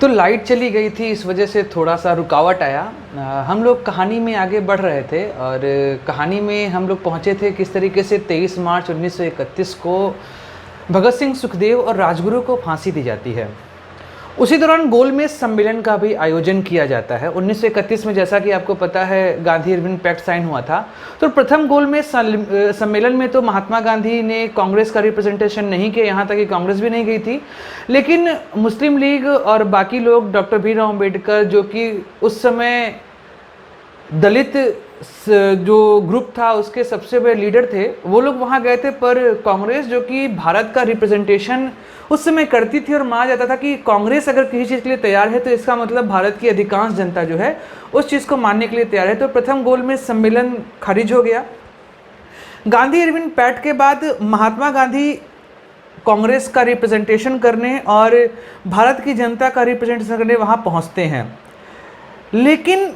तो लाइट चली गई थी, इस वजह से थोड़ा सा रुकावट आया। हम लोग कहानी में आगे बढ़ रहे थे और कहानी में हम लोग पहुँचे थे किस तरीके से 23 मार्च 1931 को भगत सिंह, सुखदेव और राजगुरु को फांसी दी जाती है। उसी दौरान गोलमेज सम्मेलन का भी आयोजन किया जाता है। 1931 में, जैसा कि आपको पता है, गांधी इरविन पैक्ट साइन हुआ था। तो प्रथम गोलमेज सम्मेलन में तो महात्मा गांधी ने कांग्रेस का रिप्रेजेंटेशन नहीं किया, यहाँ तक कि कांग्रेस भी नहीं गई थी। लेकिन मुस्लिम लीग और बाकी लोग, डॉक्टर भीमराव अम्बेडकर, जो कि उस समय दलित जो ग्रुप था उसके सबसे बड़े लीडर थे, वो लोग वहाँ गए थे। पर कांग्रेस, जो कि भारत का रिप्रेजेंटेशन उस समय करती थी, और माना जाता था कि कांग्रेस अगर किसी चीज़ के लिए तैयार है तो इसका मतलब भारत की अधिकांश जनता जो है उस चीज़ को मानने के लिए तैयार है। तो प्रथम गोलमेज सम्मेलन खारिज हो गया। गांधी इरविन पैक्ट के बाद महात्मा गांधी कांग्रेस का रिप्रेजेंटेशन करने और भारत की जनता का रिप्रेजेंटेशन करने वहाँ पहुँचते हैं। लेकिन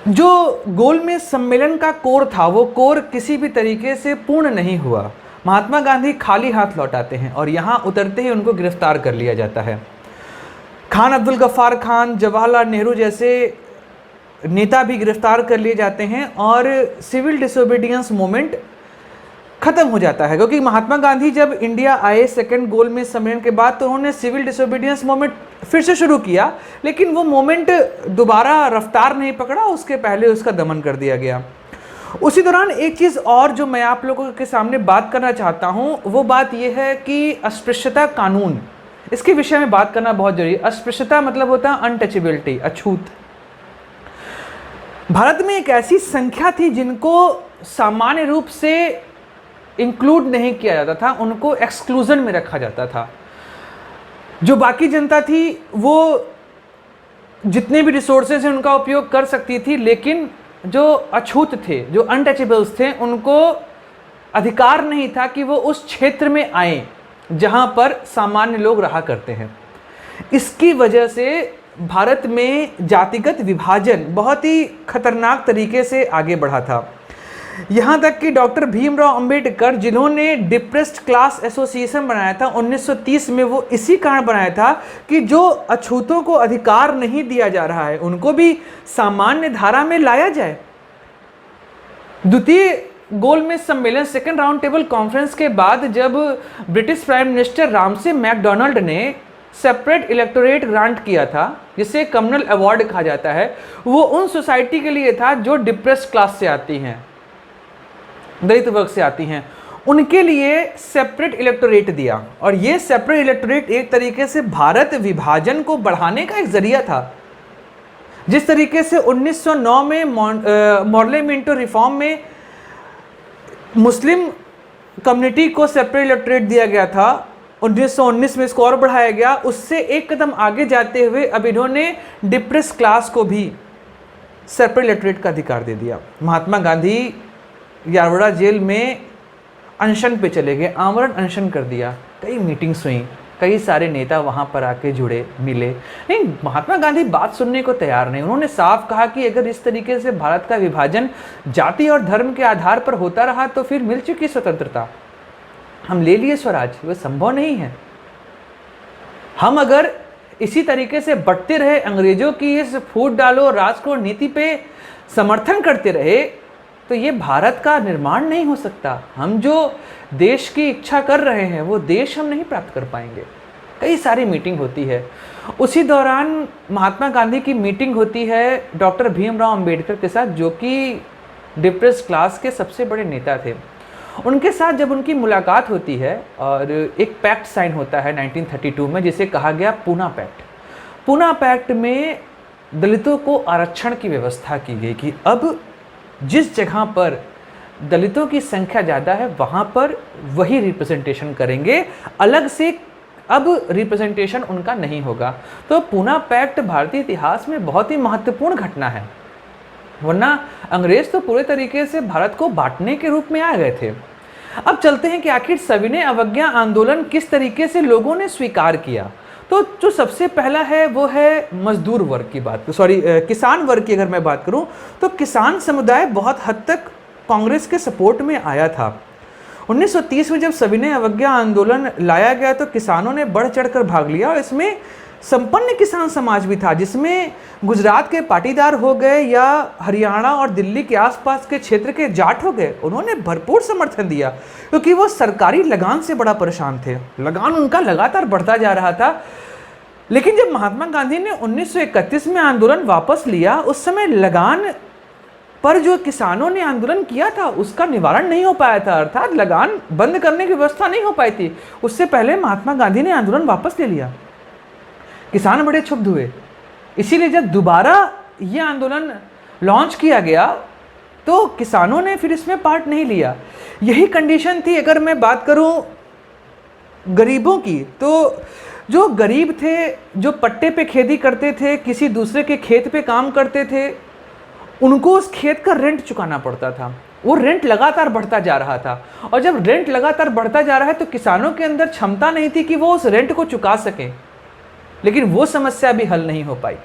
जो गोलमेज सम्मेलन का कोर था, वो कोर किसी भी तरीके से पूर्ण नहीं हुआ। महात्मा गांधी खाली हाथ लौट आते हैं और यहाँ उतरते ही उनको गिरफ्तार कर लिया जाता है। खान अब्दुल गफ्फार खान, जवाहरलाल नेहरू जैसे नेता भी गिरफ्तार कर लिए जाते हैं और सिविल डिसोबीडियंस मूवमेंट खत्म हो जाता है। क्योंकि महात्मा गांधी जब इंडिया आए सेकेंड गोलमेज सम्मेलन के बाद, तो उन्होंने सिविल डिसोबीडियंस मूवमेंट फिर से शुरू किया, लेकिन वो मूवमेंट दोबारा रफ्तार नहीं पकड़ा, उसके पहले उसका दमन कर दिया गया। उसी दौरान एक चीज़ और जो मैं आप लोगों के सामने बात करना चाहता हूँ, वो बात यह है कि अस्पृश्यता कानून, इसके विषय में बात करना बहुत जरूरी है। अस्पृश्यता मतलब होता है अनटचेबिलिटी, अछूत। भारत में एक ऐसी संख्या थी जिनको सामान्य रूप से इंक्लूड नहीं किया जाता था, उनको एक्सक्लूजन में रखा जाता था। जो बाकी जनता थी वो जितने भी रिसोर्सेज हैं उनका उपयोग कर सकती थी, लेकिन जो अछूत थे, जो अनटचेबल्स थे, उनको अधिकार नहीं था कि वो उस क्षेत्र में आए जहां पर सामान्य लोग रहा करते हैं। इसकी वजह से भारत में जातिगत विभाजन बहुत ही खतरनाक तरीके से आगे बढ़ा था। यहाँ तक कि डॉक्टर भीमराव अंबेडकर, जिन्होंने डिप्रेस्ड क्लास एसोसिएशन बनाया था 1930 में, वो इसी कारण बनाया था कि जो अछूतों को अधिकार नहीं दिया जा रहा है उनको भी सामान्य धारा में लाया जाए। द्वितीय गोलमेज सम्मेलन, सेकेंड राउंड टेबल कॉन्फ्रेंस के बाद, जब British prime minister Ramsay McDonald ने सेपरेट इलेक्टोरेट ग्रांट किया था, जिसे कम्युनल अवार्ड कहा जाता है, वो उन सोसाइटी के लिए था जो डिप्रेस्ड क्लास से आती हैं, दलित वर्ग से आती हैं, उनके लिए सेपरेट इलेक्टोरेट दिया। और ये सेपरेट इलेक्टोरेट एक तरीके से भारत विभाजन को बढ़ाने का एक जरिया था। जिस तरीके से 1909 में मॉर्ले मिंटो रिफॉर्म में मुस्लिम कम्युनिटी को सेपरेट इलेक्टोरेट दिया गया था, 1919 में इसको और बढ़ाया गया। उससे एक कदम आगे जाते हुए अब इन्होंने डिप्रेस क्लास को भी सेपरेट इलेक्टोरेट का अधिकार दे दिया। महात्मा गांधी यारवाड़ा जेल में अनशन पे चले गए, आमरण अनशन कर दिया। कई मीटिंग्स हुई, कई सारे नेता वहाँ पर आके जुड़े, मिले, नहीं, महात्मा गांधी बात सुनने को तैयार नहीं। उन्होंने साफ कहा कि अगर इस तरीके से भारत का विभाजन जाति और धर्म के आधार पर होता रहा तो फिर मिल चुकी स्वतंत्रता, हम ले लिए स्वराज, वह संभव नहीं है। हम अगर इसी तरीके से बढ़ते रहे, अंग्रेजों की इस फूट डालो राज को नीति पे समर्थन करते रहे, तो ये भारत का निर्माण नहीं हो सकता। हम जो देश की इच्छा कर रहे हैं वो देश हम नहीं प्राप्त कर पाएंगे। कई सारी मीटिंग होती है। उसी दौरान महात्मा गांधी की मीटिंग होती है डॉक्टर भीमराव अंबेडकर के साथ, जो कि डिप्रेस्ड क्लास के सबसे बड़े नेता थे। उनके साथ जब उनकी मुलाकात होती है और एक पैक्ट साइन होता है 1932 में, जिसे कहा गया पूना पैक्ट। पूना पैक्ट में दलितों को आरक्षण की व्यवस्था की गई कि अब जिस जगह पर दलितों की संख्या ज़्यादा है वहाँ पर वही रिप्रेजेंटेशन करेंगे, अलग से अब रिप्रेजेंटेशन उनका नहीं होगा। तो पूना पैक्ट भारतीय इतिहास में बहुत ही महत्वपूर्ण घटना है, वरना अंग्रेज तो पूरे तरीके से भारत को बांटने के रूप में आ गए थे। अब चलते हैं कि आखिर सविनय अवज्ञा आंदोलन किस तरीके से लोगों ने स्वीकार किया। तो जो सबसे पहला है वो है मजदूर वर्ग की बात, किसान वर्ग की अगर मैं बात करूं तो किसान समुदाय बहुत हद तक कांग्रेस के सपोर्ट में आया था। 1930 में जब सविनय अवज्ञा आंदोलन लाया गया तो किसानों ने बढ़ चढ़कर भाग लिया और इसमें संपन्न किसान समाज भी था, जिसमें गुजरात के पाटीदार हो गए या हरियाणा और दिल्ली के आसपास के क्षेत्र के जाट हो गए, उन्होंने भरपूर समर्थन दिया, क्योंकि वो सरकारी लगान से बड़ा परेशान थे। लगान उनका लगातार बढ़ता जा रहा था। लेकिन जब महात्मा गांधी ने 1931 में आंदोलन वापस लिया, उस समय लगान पर जो किसानों ने आंदोलन किया था उसका निवारण नहीं हो पाया था, अर्थात लगान बंद करने की व्यवस्था नहीं हो पाई थी। उससे पहले महात्मा गांधी ने आंदोलन वापस ले लिया। किसान बड़े क्षुब्ध हुए, इसीलिए जब दोबारा ये आंदोलन लॉन्च किया गया तो किसानों ने फिर इसमें पार्ट नहीं लिया। यही कंडीशन थी। अगर मैं बात करूं गरीबों की, तो जो गरीब थे, जो पट्टे पे खेती करते थे, किसी दूसरे के खेत पे काम करते थे, उनको उस खेत का रेंट चुकाना पड़ता था। वो रेंट लगातार बढ़ता जा रहा था, और जब रेंट लगातार बढ़ता जा रहा है तो किसानों के अंदर क्षमता नहीं थी कि वो उस रेंट को चुका सकें। लेकिन वो समस्या भी हल नहीं हो पाई,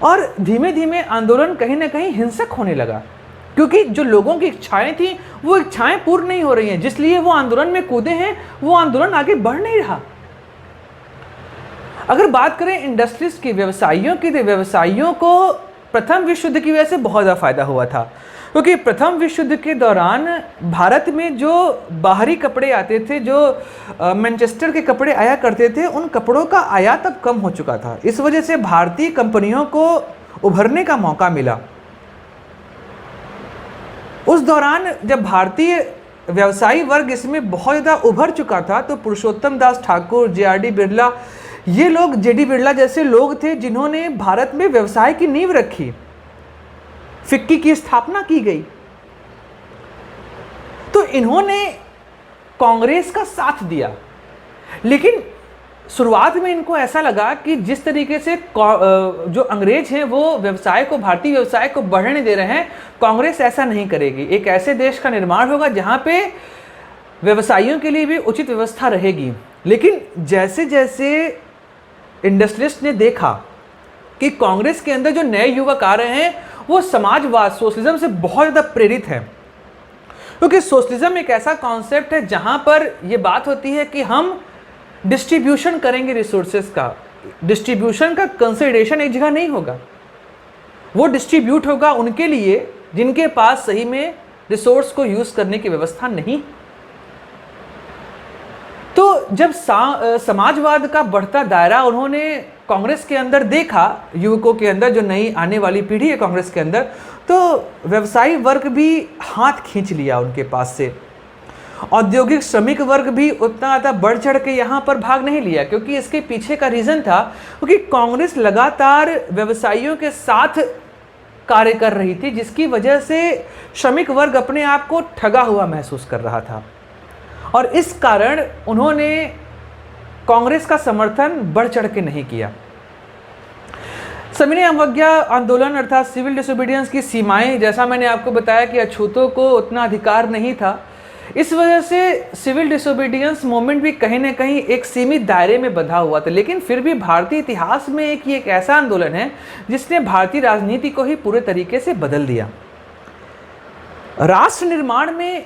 और धीमे धीमे आंदोलन कहीं ना कहीं हिंसक होने लगा, क्योंकि जो लोगों की इच्छाएं थी वो इच्छाएं पूर्ण नहीं हो रही हैं, जिसलिए वो आंदोलन में कूदे हैं, वो आंदोलन आगे बढ़ नहीं रहा। अगर बात करें इंडस्ट्रीज की, व्यवसायियों की, तो व्यवसायियों को प्रथम विश्व युद्ध की वजह से बहुत ज़्यादा फायदा हुआ था, क्योंकि प्रथम विश्व युद्ध के दौरान भारत में जो बाहरी कपड़े आते थे, जो मैनचेस्टर के कपड़े आया करते थे, उन कपड़ों का आयात अब कम हो चुका था। इस वजह से भारतीय कंपनियों को उभरने का मौका मिला। उस दौरान जब भारतीय व्यवसायी वर्ग इसमें बहुत ज़्यादा उभर चुका था, तो पुरुषोत्तम दास ठाकुर, जे.आर.डी. बिरला, ये लोग, जे.डी. बिरला जैसे लोग थे जिन्होंने भारत में व्यवसाय की नींव रखी। फिक्की की स्थापना की गई, तो इन्होंने कांग्रेस का साथ दिया। लेकिन शुरुआत में इनको ऐसा लगा कि जिस तरीके से जो अंग्रेज हैं वो व्यवसाय को, भारतीय व्यवसाय को बढ़ने दे रहे हैं, कांग्रेस ऐसा नहीं करेगी। एक ऐसे देश का निर्माण होगा जहां पे व्यवसायियों के लिए भी उचित व्यवस्था रहेगी। लेकिन जैसे जैसे इंडस्ट्रियलिस्ट ने देखा कि कांग्रेस के अंदर जो नए युवक आ रहे हैं वो समाजवाद, सोशलिज्म से बहुत ज़्यादा प्रेरित है, क्योंकि सोशलिज्म एक ऐसा कॉन्सेप्ट है जहां पर यह बात होती है कि हम डिस्ट्रीब्यूशन करेंगे रिसोर्सेज का। डिस्ट्रीब्यूशन का कंसिडरेशन एक जगह नहीं होगा, वो डिस्ट्रीब्यूट होगा उनके लिए जिनके पास सही में रिसोर्स को यूज करने की व्यवस्था नहीं। तो जब समाजवाद का बढ़ता दायरा उन्होंने कांग्रेस के अंदर देखा, युवकों के अंदर, जो नई आने वाली पीढ़ी है कांग्रेस के अंदर, तो व्यवसायी वर्ग भी हाथ खींच लिया उनके पास से। औद्योगिक श्रमिक वर्ग भी उतना ज़्यादा बढ़ चढ़ के यहाँ पर भाग नहीं लिया, क्योंकि इसके पीछे का रीज़न था क्योंकि कांग्रेस लगातार व्यवसायियों के साथ कार्य कर रही थी, जिसकी वजह से श्रमिक वर्ग अपने आप को ठगा हुआ महसूस कर रहा था, और इस कारण उन्होंने कांग्रेस का समर्थन बढ़ चढ़ के नहीं किया। सविनय अवज्ञा आंदोलन अर्थात सिविल डिसोबीडियंस की सीमाएं, जैसा मैंने आपको बताया कि अछूतों को उतना अधिकार नहीं था, इस वजह से सिविल डिसोबीडियंस मूवमेंट भी कहीं ना कहीं एक सीमित दायरे में बंधा हुआ था। लेकिन फिर भी भारतीय इतिहास में एक ऐसा आंदोलन है जिसने भारतीय राजनीति को ही पूरे तरीके से बदल दिया। राष्ट्र निर्माण में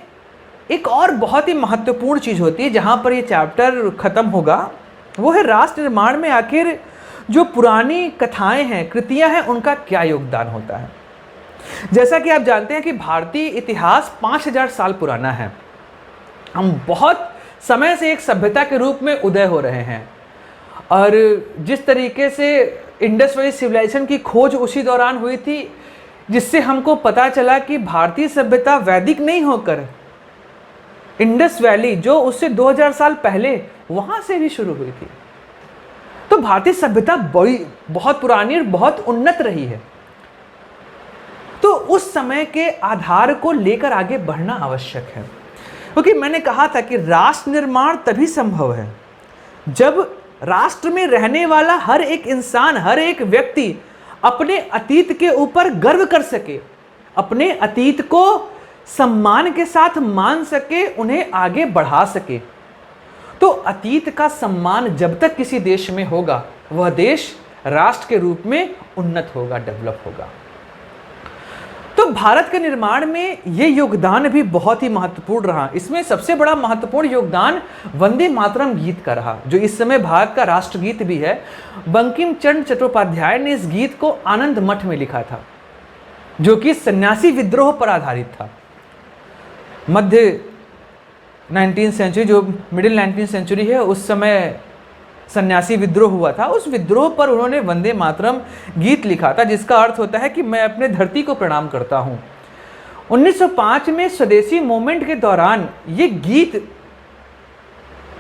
एक और बहुत ही महत्वपूर्ण चीज़ होती है, जहाँ पर ये चैप्टर ख़त्म होगा, वो है राष्ट्र निर्माण में आखिर जो पुरानी कथाएं हैं, कृतियां हैं, उनका क्या योगदान होता है। जैसा कि आप जानते हैं कि भारतीय इतिहास 5000 साल पुराना है। हम बहुत समय से एक सभ्यता के रूप में उदय हो रहे हैं, और जिस तरीके से इंडस वैली सिविलाइजेशन की खोज उसी दौरान हुई थी, जिससे हमको पता चला कि भारतीय सभ्यता वैदिक नहीं होकर इंडस वैली, जो उससे 2000 साल पहले, वहां से भी शुरू हुई थी। तो भारतीय सभ्यता बहुत पुरानी और बहुत उन्नत रही है। तो उस समय के आधार को लेकर आगे बढ़ना आवश्यक है, क्योंकि मैंने कहा था कि राष्ट्र निर्माण तभी संभव है जब राष्ट्र में रहने वाला हर एक इंसान, हर एक व्यक्ति अपने अतीत के ऊपर गर्व कर सके, अपने अतीत को सम्मान के साथ मान सके, उन्हें आगे बढ़ा सके। तो अतीत का सम्मान जब तक किसी देश में होगा, वह देश राष्ट्र के रूप में उन्नत होगा, डेवलप होगा। तो तो भारत के निर्माण में ये योगदान भी बहुत ही महत्वपूर्ण रहा। इसमें सबसे बड़ा महत्वपूर्ण योगदान वंदे मातरम गीत का रहा, जो इस समय भारत का राष्ट्रगीत भी है। बंकिम चंद्र चट्टोपाध्याय ने इस गीत को आनंद मठ में लिखा था, जो कि सन्यासी विद्रोह पर आधारित था। मध्य 19th सेंचुरी, जो मिडिल 19th सेंचुरी है, उस समय सन्यासी विद्रोह हुआ था। उस विद्रोह पर उन्होंने वंदे मातरम गीत लिखा था, जिसका अर्थ होता है कि मैं अपने धरती को प्रणाम करता हूं। 1905 में स्वदेशी मूवमेंट के दौरान ये गीत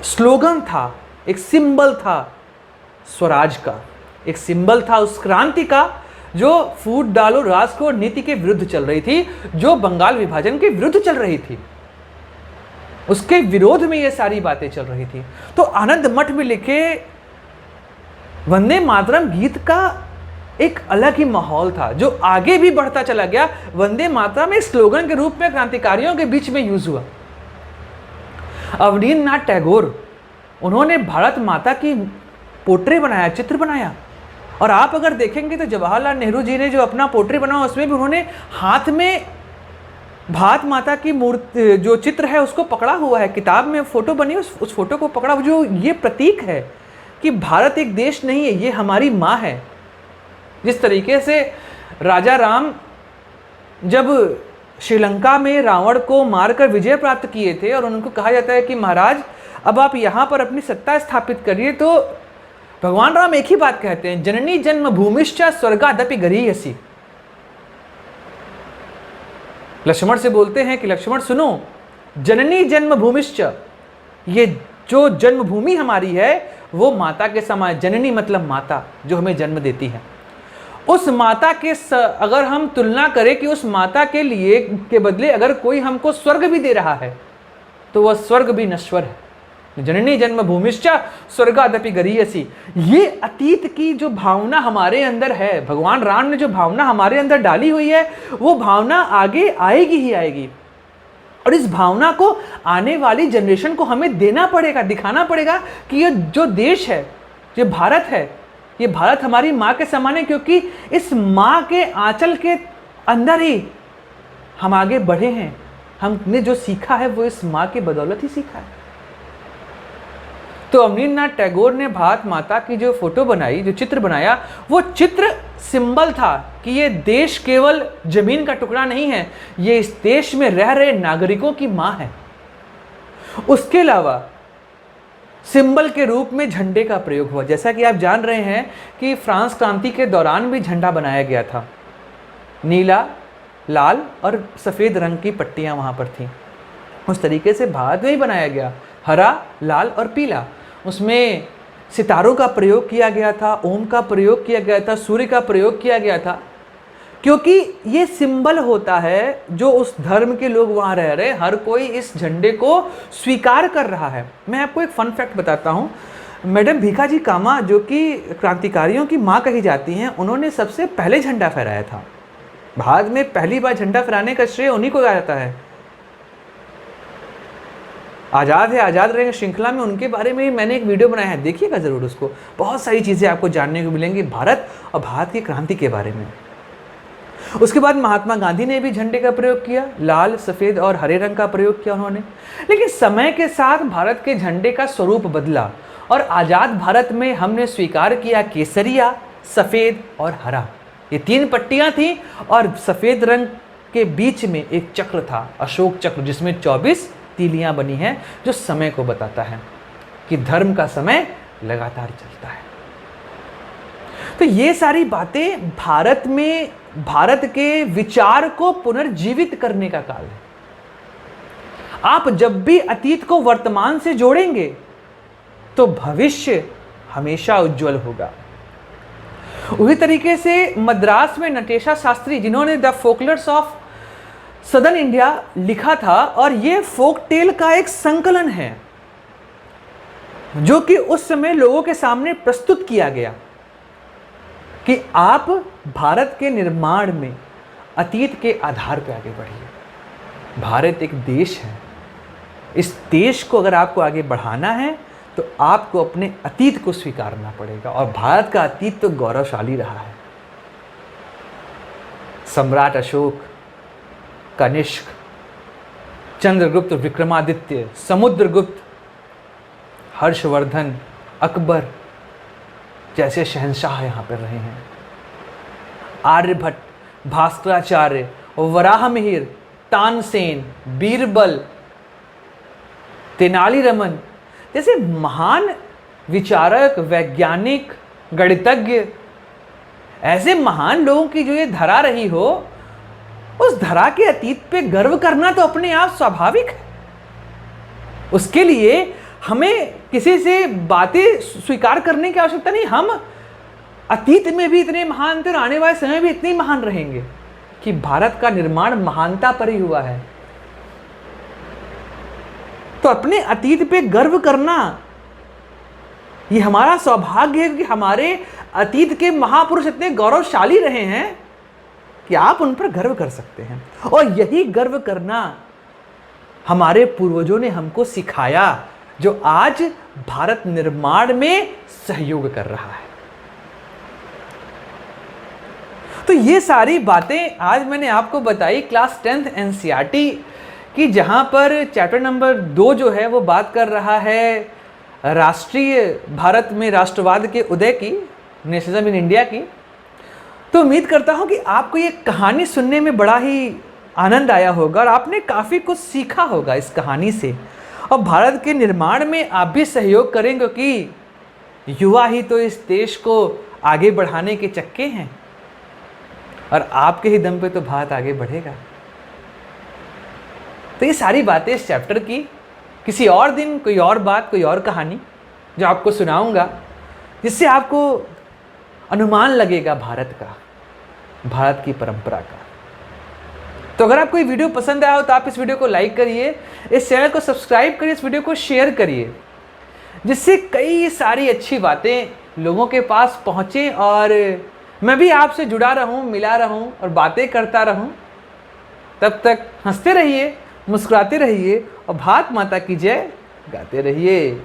स्लोगन था, एक सिंबल था स्वराज का, एक सिंबल था उस क्रांति का जो फूट डालो राजकोट नीति के विरुद्ध चल रही थी, जो बंगाल विभाजन के विरुद्ध चल रही थी। उसके विरोध में ये सारी बातें चल रही थी। तो आनंद मठ में लिखे वंदे मातरम गीत का एक अलग ही माहौल था, जो आगे भी बढ़ता चला गया। वंदे मातरम एक स्लोगन के रूप में क्रांतिकारियों के बीच में यूज हुआ। अवनींद्रनाथ टैगोर, उन्होंने भारत माता की पोर्ट्रे बनाया, चित्र बनाया। और आप अगर देखेंगे तो जवाहरलाल नेहरू जी ने जो अपना पोर्ट्रे बनाया, उसमें भी उन्होंने हाथ में भारत माता की मूर्ति, जो चित्र है, उसको पकड़ा हुआ है। किताब में फोटो बनी, उस फोटो को पकड़ा, जो ये प्रतीक है कि भारत एक देश नहीं है, ये हमारी माँ है। जिस तरीके से राजा राम जब श्रीलंका में रावण को मारकर विजय प्राप्त किए थे और उनको कहा जाता है कि महाराज अब आप यहाँ पर अपनी सत्ता स्थापित करिए, तो भगवान राम एक ही बात कहते हैं, जननी जन्म भूमिश्च स्वर्गादपि गरीयसी। लक्ष्मण से बोलते हैं कि लक्ष्मण सुनो, जननी जन्म भूमिश्च, ये जो जन्मभूमि हमारी है वो माता के समान। जननी मतलब माता, जो हमें जन्म देती है। उस माता के अगर हम तुलना करें कि उस माता के लिए के बदले अगर कोई हमको स्वर्ग भी दे रहा है, तो वह स्वर्ग भी नश्वर है। जननी जन्म भूमिश्च स्वर्गादपि गरीयसी। ये अतीत की जो भावना हमारे अंदर है, भगवान राम ने जो भावना हमारे अंदर डाली हुई है, वो भावना आगे आएगी ही आएगी। और इस भावना को आने वाली जनरेशन को हमें देना पड़ेगा, दिखाना पड़ेगा कि ये जो देश है, ये भारत है, ये भारत हमारी माँ के समान है, क्योंकि इस माँ के आंचल के अंदर ही हम आगे बढ़े हैं। हमने जो सीखा है वो इस माँ के बदौलत ही सीखा है। तो अवनींद्रनाथ टैगोर ने भारत माता की जो फोटो बनाई, जो चित्र बनाया, वो चित्र सिंबल था कि ये देश केवल जमीन का टुकड़ा नहीं है, ये इस देश में रह रहे नागरिकों की मां है। उसके अलावा सिंबल के रूप में झंडे का प्रयोग हुआ। जैसा कि आप जान रहे हैं कि फ्रांस क्रांति के दौरान भी झंडा बनाया गया था। नीला, लाल और सफ़ेद रंग की पट्टियां वहां पर थीं। उस तरीके से भारत में ही बनाया गया, हरा, लाल और पीला। उसमें सितारों का प्रयोग किया गया था, ओम का प्रयोग किया गया था, सूर्य का प्रयोग किया गया था, क्योंकि ये सिंबल होता है जो उस धर्म के लोग वहाँ रह रहे, हर कोई इस झंडे को स्वीकार कर रहा है। मैं आपको एक फन फैक्ट बताता हूँ। मैडम भीखाजी कामा, जो कि क्रांतिकारियों की माँ कही जाती हैं, उन्होंने सबसे पहले झंडा फहराया था। भारत में पहली बार झंडा फहराने का श्रेय उन्हीं को जाता है। आज़ाद है आज़ाद रहेंगे श्रृंखला में उनके बारे में मैंने एक वीडियो बनाया है, देखिएगा ज़रूर उसको। बहुत सारी चीज़ें आपको जानने को मिलेंगी भारत और भारत की क्रांति के बारे में। उसके बाद महात्मा गांधी ने भी झंडे का प्रयोग किया, लाल, सफ़ेद और हरे रंग का प्रयोग किया उन्होंने। लेकिन समय के साथ भारत के झंडे का स्वरूप बदला और आज़ाद भारत में हमने स्वीकार किया केसरिया, सफ़ेद और हरा। ये तीन पट्टियाँ थीं और सफ़ेद रंग के बीच में एक चक्र था, अशोक चक्र, जिसमें 24 तीलियां बनी हैं, जो समय को बताता है कि धर्म का समय लगातार चलता है। तो ये सारी बातें भारत में भारत के विचार को पुनर्जीवित करने का काल है। आप जब भी अतीत को वर्तमान से जोड़ेंगे तो भविष्य हमेशा उज्जवल होगा। उसी तरीके से मद्रास में नटेशा शास्त्री, जिन्होंने द फोकलर्स ऑफ सदर्न इंडिया लिखा था, और ये फोक टेल का एक संकलन है जो कि उस समय लोगों के सामने प्रस्तुत किया गया कि आप भारत के निर्माण में अतीत के आधार पर आगे बढ़िए। भारत एक देश है, इस देश को अगर आपको आगे बढ़ाना है तो आपको अपने अतीत को स्वीकारना पड़ेगा, और भारत का अतीत तो गौरवशाली रहा है। सम्राट अशोक, कनिष्क, चंद्रगुप्त, विक्रमादित्य, समुद्रगुप्त, हर्षवर्धन, अकबर जैसे शहंशाह यहाँ पर रहे हैं। आर्यभट्ट, भास्कराचार्य, वराहमिहिर, तानसेन, बीरबल, तेनालीरामन जैसे महान विचारक, वैज्ञानिक, गणितज्ञ, ऐसे महान लोगों की जो ये धरा रही हो, उस धरा के अतीत पे गर्व करना तो अपने आप स्वाभाविक है। उसके लिए हमें किसी से बातें स्वीकार करने की आवश्यकता नहीं। हम अतीत में भी इतने महान थे और आने वाले समय भी इतने महान रहेंगे कि भारत का निर्माण महानता पर ही हुआ है। तो अपने अतीत पे गर्व करना ये हमारा सौभाग्य है कि हमारे अतीत के महापुरुष इतने गौरवशाली रहे हैं कि आप उन पर गर्व कर सकते हैं। और यही गर्व करना हमारे पूर्वजों ने हमको सिखाया, जो आज भारत निर्माण में सहयोग कर रहा है। तो ये सारी बातें आज मैंने आपको बताई क्लास 10th एनसीईआरटी की, जहां पर चैप्टर नंबर 2 जो है वो बात कर रहा है राष्ट्रीय भारत में राष्ट्रवाद के उदय की, नेशनलिज्म इन इंडिया की। तो उम्मीद करता हूं कि आपको ये कहानी सुनने में बड़ा ही आनंद आया होगा और आपने काफ़ी कुछ सीखा होगा इस कहानी से, और भारत के निर्माण में आप भी सहयोग करेंगे कि युवा ही तो इस देश को आगे बढ़ाने के चक्के हैं और आपके ही दम पे तो भारत आगे बढ़ेगा। तो ये सारी बातें इस चैप्टर की, किसी और दिन कोई और बात, कोई और कहानी जो आपको सुनाऊंगा, जिससे आपको अनुमान लगेगा भारत का, भारत की परंपरा का। तो अगर आपको ये वीडियो पसंद आया हो तो आप इस वीडियो को लाइक करिए, इस चैनल को सब्सक्राइब करिए, इस वीडियो को शेयर करिए, जिससे कई सारी अच्छी बातें लोगों के पास पहुँचें और मैं भी आपसे जुड़ा रहूं, मिला रहूं और बातें करता रहूं। तब तक हंसते रहिए, मुस्कुराते रहिए और भारत माता की जय गाते रहिए।